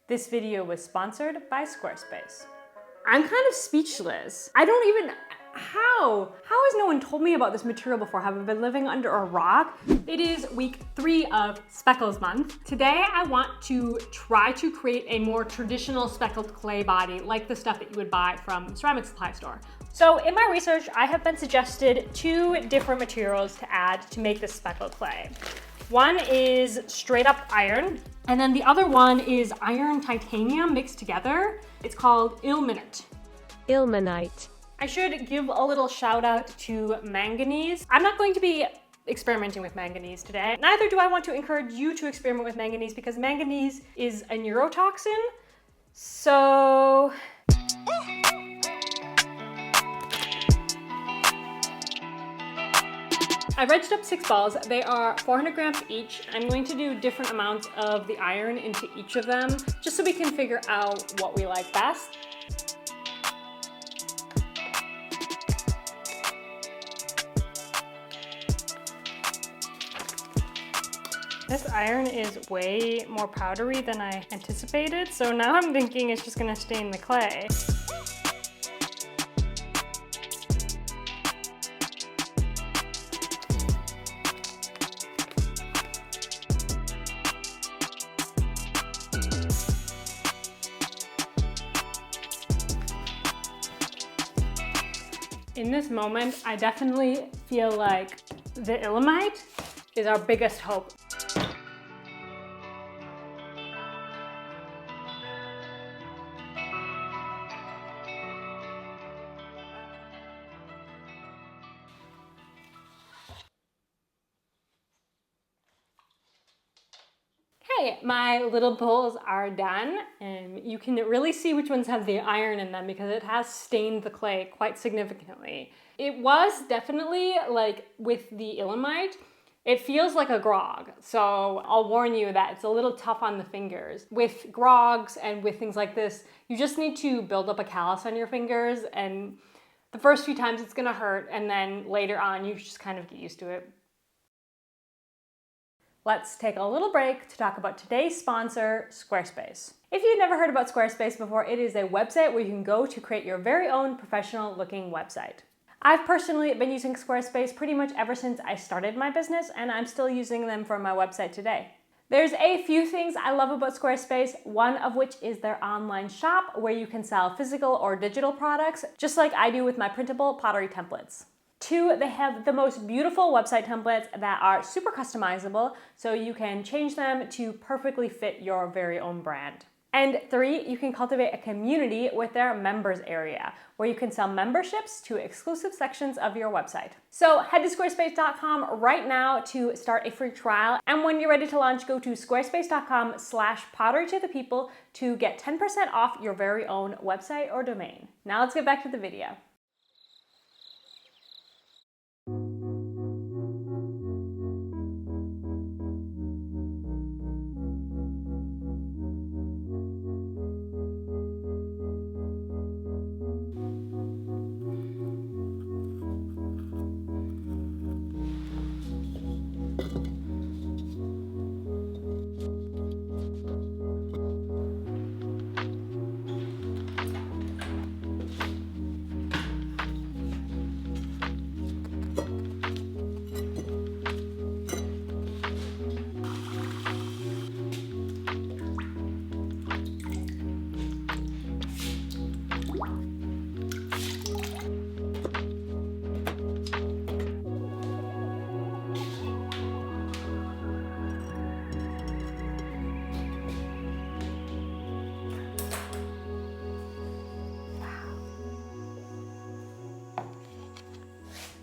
This video was sponsored by Squarespace. I'm kind of speechless. I don't even, how has no one told me about this material before? Have I been living under a rock? It is week 3 of Speckles month. Today I want to try to create a more traditional speckled clay body, like the stuff that you would buy from the ceramic supply store. So in my research, I have been suggested 2 different materials to add to make this speckled clay. One is straight up iron, and then the other one is iron titanium mixed together. It's called ilmenite. Ilmenite. I should give a little shout out to manganese. I'm not going to be experimenting with manganese today. Neither do I want to encourage you to experiment with manganese because manganese is a neurotoxin. So I wedged up 6 balls. They are 400 grams each. I'm going to do different amounts of the iron into each of them, just so we can figure out what we like best. This iron is way more powdery than I anticipated, so now I'm thinking it's just gonna stain the clay. In this moment, I definitely feel like the ilmenite is our biggest hope. Okay, my little bowls are done, and you can really see which ones have the iron in them because it has stained the clay quite significantly. It was definitely, like with the ilmenite, it feels like a grog. So I'll warn you that it's a little tough on the fingers. With grogs and with things like this, you just need to build up a callus on your fingers, and the first few times it's gonna hurt, and then later on you just kind of get used to it. Let's take a little break to talk about today's sponsor, Squarespace. If you've never heard about Squarespace before, it is a website where you can go to create your very own professional looking website. I've personally been using Squarespace pretty much ever since I started my business, and I'm still using them for my website today. There's a few things I love about Squarespace, one of which is their online shop where you can sell physical or digital products, just like I do with my printable pottery templates. 2, they have the most beautiful website templates that are super customizable, so you can change them to perfectly fit your very own brand. And 3, you can cultivate a community with their members area, where you can sell memberships to exclusive sections of your website. So head to squarespace.com right now to start a free trial. And when you're ready to launch, go to squarespace.com/potterytothepeople to get 10% off your very own website or domain. Now let's get back to the video.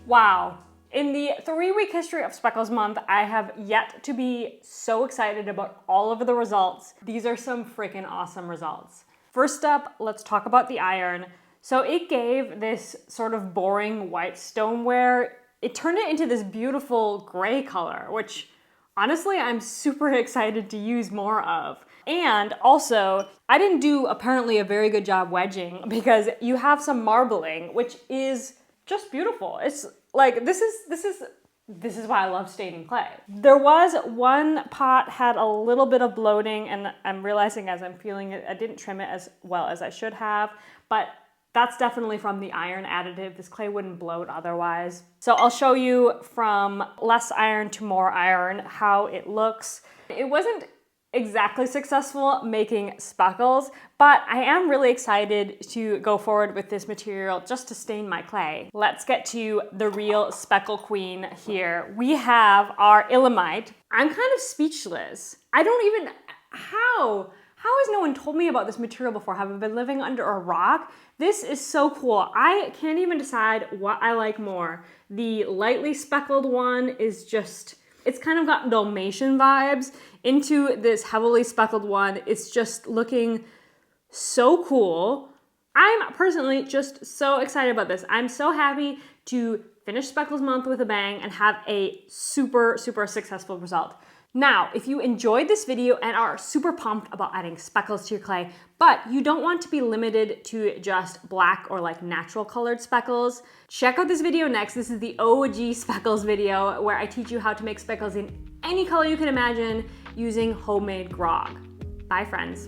Wow. In the 3-week history of Speckles month, I have yet to be so excited about all of the results. These are some freaking awesome results. First up, let's talk about the iron. So it gave this sort of boring white stoneware. It turned it into this beautiful gray color, which honestly, I'm super excited to use more of. And also, I didn't do apparently a very good job wedging because you have some marbling, which is just beautiful. It's like, this is This is why I love staining clay. There was one pot had a little bit of bloating, and I'm realizing as I'm feeling it, I didn't trim it as well as I should have, but that's definitely from the iron additive. This clay wouldn't bloat otherwise. So I'll show you from less iron to more iron how it looks. It wasn't exactly successful making speckles, but I am really excited to go forward with this material just to stain my clay. Let's get to the real speckle queen here. We have our ilmenite. I'm kind of speechless. I don't even, how has no one told me about this material before? Have I been living under a rock? This is so cool. I can't even decide what I like more. The lightly speckled one is just, it's kind of got Dalmatian vibes into this heavily speckled one. It's just looking so cool. I'm personally just so excited about this. I'm so happy to finish Speckles month with a bang and have a super, super successful result. Now, if you enjoyed this video and are super pumped about adding speckles to your clay, but you don't want to be limited to just black or like natural colored speckles, check out this video next. This is the OG speckles video where I teach you how to make speckles in any color you can imagine using homemade grog. Bye, friends.